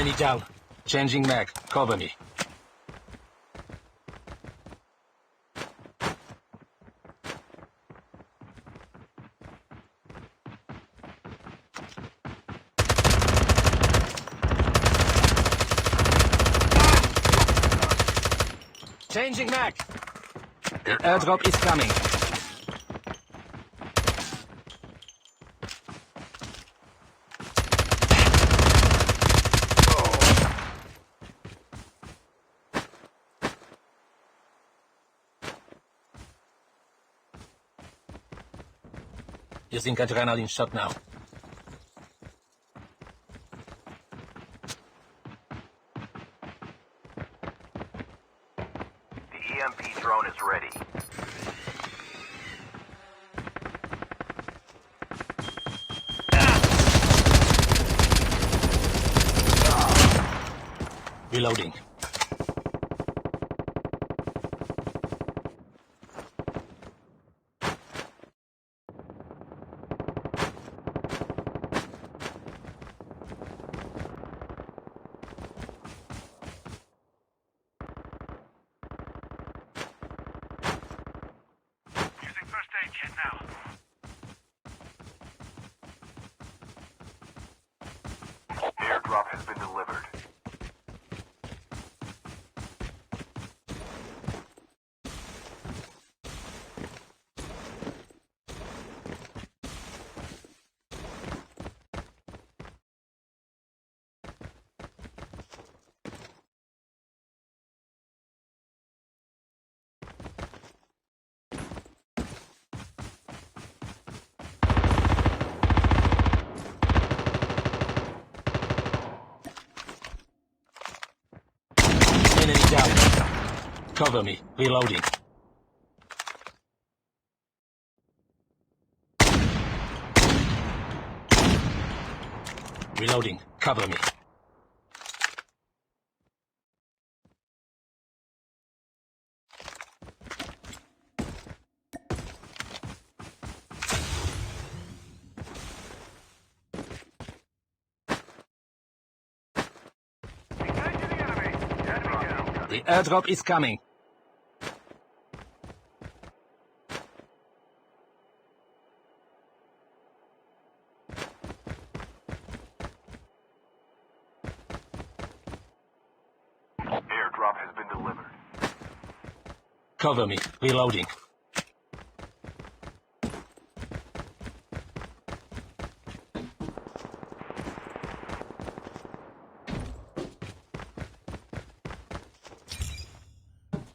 Enemy down. Changing mag. Cover me. Changing mag. The airdrop is coming. Using adrenaline shot now. The EMP drone is ready. Reloading. Using first aid kit now. Airdrop has been delivered. Enemy down. Cover me. Reloading. Reloading. Cover me. Engaging the enemy. Enemy down. The airdrop is coming. Airdrop has been delivered. Cover me. Reloading.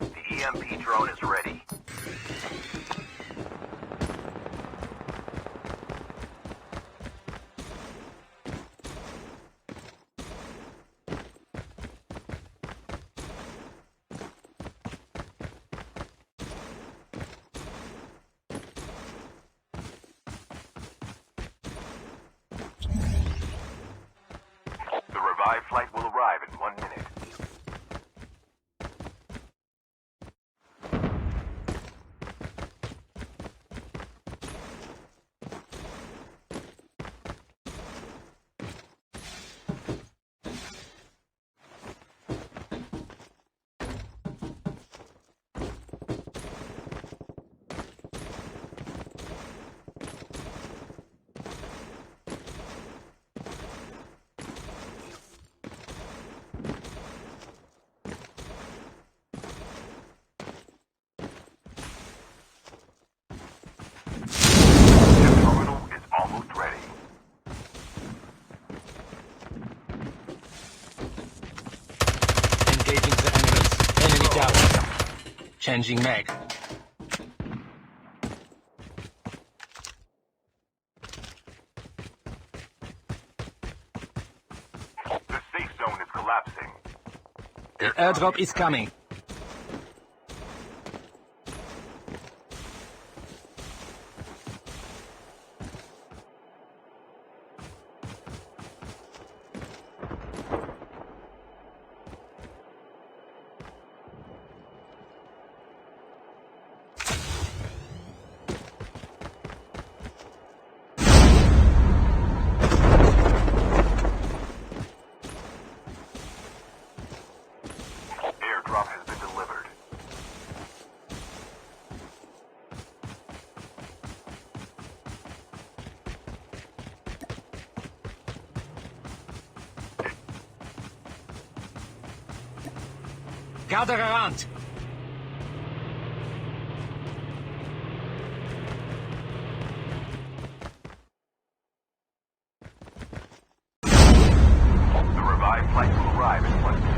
The EMP drone is ready. The revived flight will arrive in 1 minute. The terminal is almost ready. Engaging the enemies. Enemy down. Changing mag. The safe zone is collapsing. The airdrop is coming. Gather around. The revived flight will arrive in 1 minute.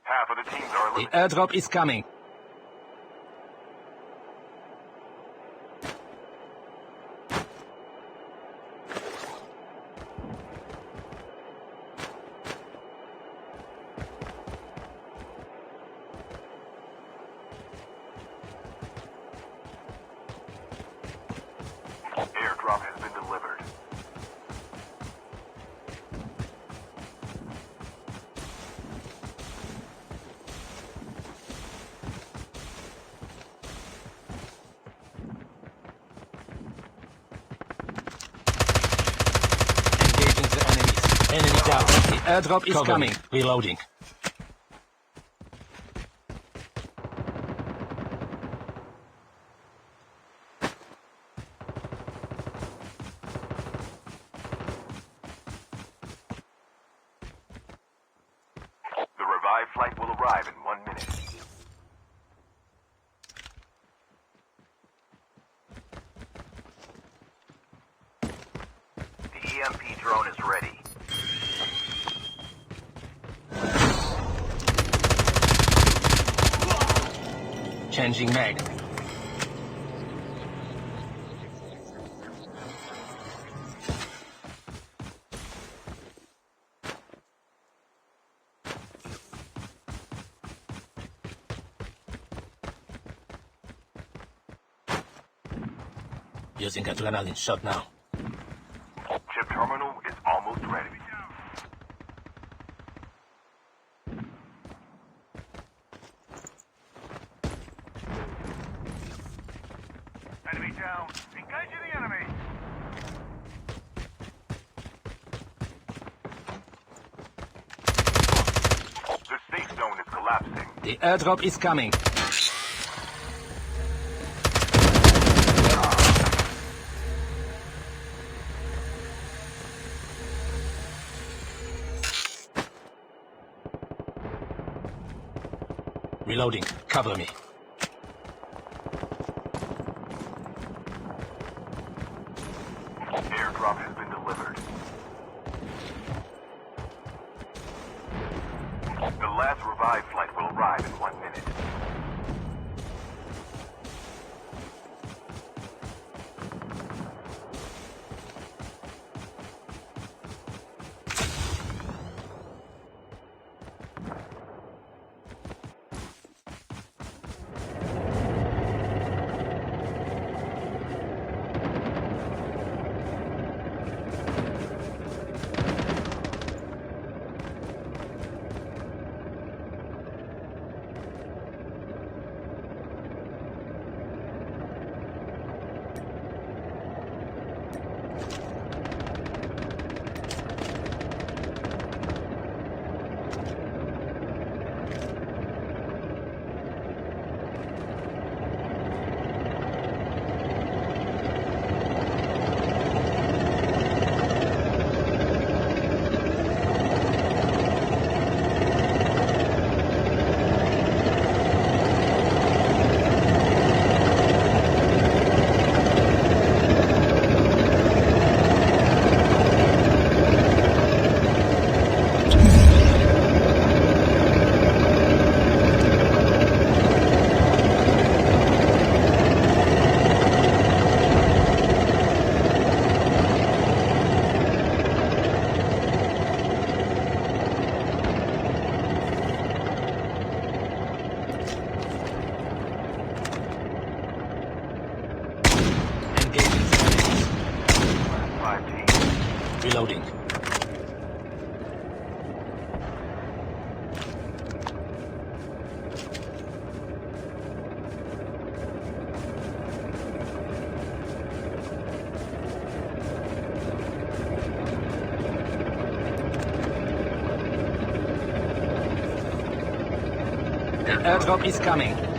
Half of the teams are The eliminated. airdrop is coming. Airdrop has been delivered. Engaging the enemies. Enemy down. The airdrop is coming. Reloading. The revived flight will arrive in 1 minute. The EMP drone is ready. Changing mag. Using adrenaline shot now. Chip terminal is almost ready. Enemy down. Engaging the enemy. The safe zone is collapsing. The airdrop is coming. Reloading. Cover me. Airdrop has been delivered. The last revived flight will arrive in 1 minute. The airdrop is coming.